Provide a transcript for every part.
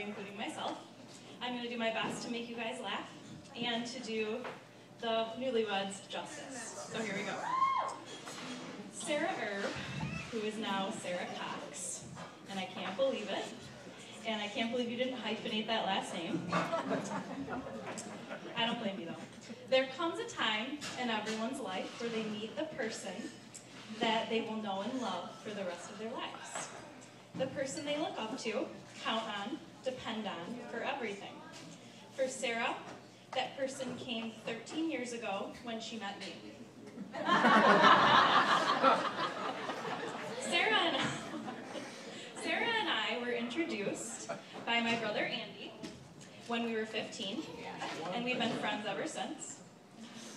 including myself. I'm going to do my best to make you guys laugh and to do the newlyweds justice. So here we go. Sarah Erb, who is now Sarah Cox, and I can't believe it, and I can't believe you didn't hyphenate that last name. I don't blame you though. There comes a time in everyone's life where they meet the person that they will know and love for the rest of their lives. The person they look up to, count on, depend on for everything. For Sarah, that person came 13 years ago when she met me. Sarah and I were introduced by my brother Andy when we were 15, and we've been friends ever since.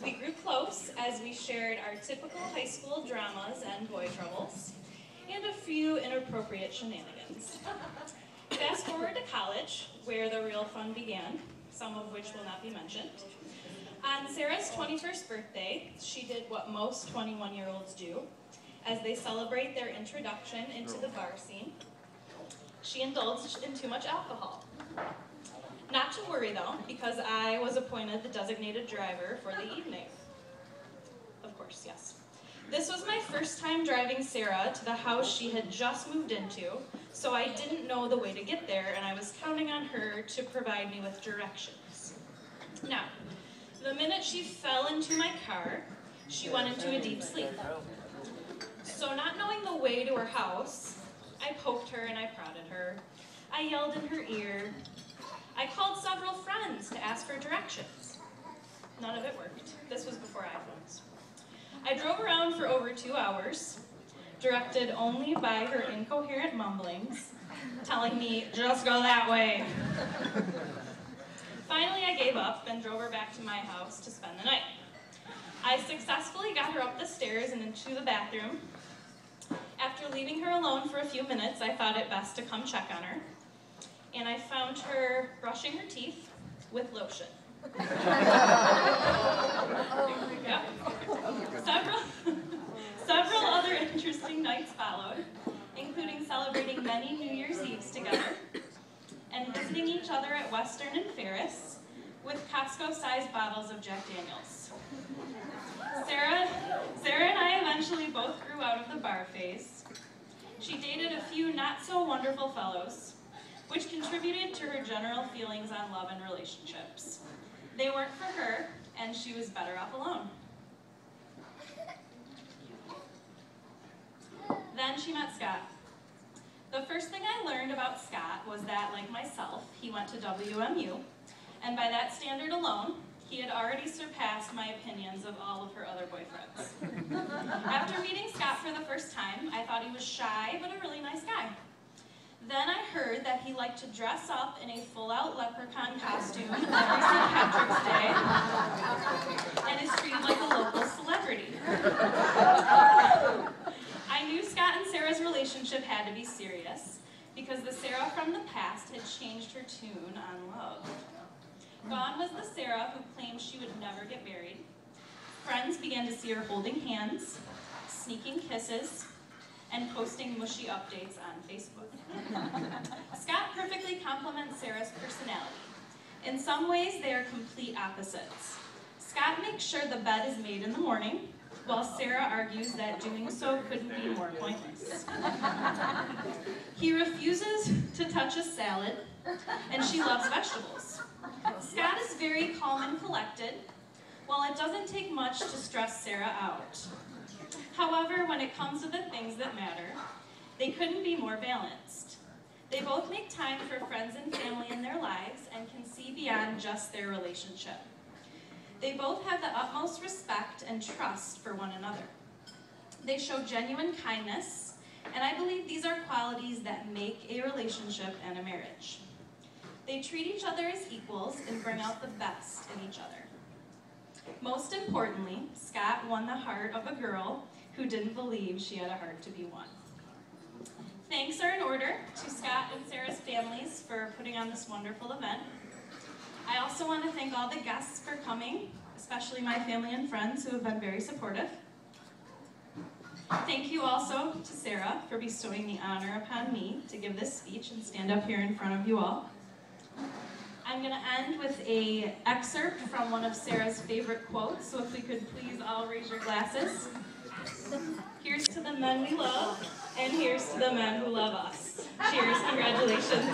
We grew close as we shared our typical high school dramas and boy troubles, and a few inappropriate shenanigans. Fast forward to college, where the real fun began, some of which will not be mentioned. On Sarah's 21st birthday, she did what most 21-year-olds do as they celebrate their introduction into the bar scene. She indulged in too much alcohol. Not to worry though, because I was appointed the designated driver for the evening. Of course, yes. This was my first time driving Sarah to the house she had just moved into, so I didn't know the way to get there, and I was counting on her to provide me with directions. Now, the minute she fell into my car, she went into a deep sleep. So not knowing the way to her house, I poked her and I prodded her. I yelled in her ear. I called several friends to ask for directions. None of it worked. This was before iPhones. I drove around for over 2 hours, directed only by her incoherent mumblings, telling me, just go that way. Finally, I gave up and drove her back to my house to spend the night. I successfully got her up the stairs and into the bathroom. After leaving her alone for a few minutes, I thought it best to come check on her. And I found her brushing her teeth with lotion. Yep. Several other interesting nights followed, including celebrating many New Year's Eves together and visiting each other at Western and Ferris with Costco-sized bottles of Jack Daniels. Sarah and I eventually both grew out of the bar phase. She dated a few not-so-wonderful fellows, which contributed to her general feelings on love and relationships. They weren't for her, and she was better off alone. Then she met Scott. The first thing I learned about Scott was that, like myself, he went to WMU, and by that standard alone, he had already surpassed my opinions of all of her other boyfriends. After meeting Scott for the first time, I thought he was shy, but a really nice guy. Then I heard that he liked to dress up in a full-out leprechaun costume every St. Patrick's Day and is treated like a local celebrity. I knew Scott and Sarah's relationship had to be serious because the Sarah from the past had changed her tune on love. Gone was the Sarah who claimed she would never get married. Friends began to see her holding hands, sneaking kisses, and posting mushy updates on Facebook. Scott perfectly complements Sarah's personality. In some ways, they are complete opposites. Scott makes sure the bed is made in the morning, while Sarah argues that doing so couldn't be more pointless. He refuses to touch a salad, and she loves vegetables. Scott is very calm and collected, while it doesn't take much to stress Sarah out. However, when it comes to the things that matter, they couldn't be more balanced. They both make time for friends and family in their lives and can see beyond just their relationship. They both have the utmost respect and trust for one another. They show genuine kindness, and I believe these are qualities that make a relationship and a marriage. They treat each other as equals and bring out the best in each other. Most importantly, Scott won the heart of a girl who didn't believe she had a heart to be won. Thanks are in order to Scott and Sarah's families for putting on this wonderful event. I also want to thank all the guests for coming, especially my family and friends who have been very supportive. Thank you also to Sarah for bestowing the honor upon me to give this speech and stand up here in front of you all. I'm going to end with an excerpt from one of Sarah's favorite quotes, so if we could please all raise your glasses. Here's to the men we love, and here's to the men who love us. Cheers, congratulations.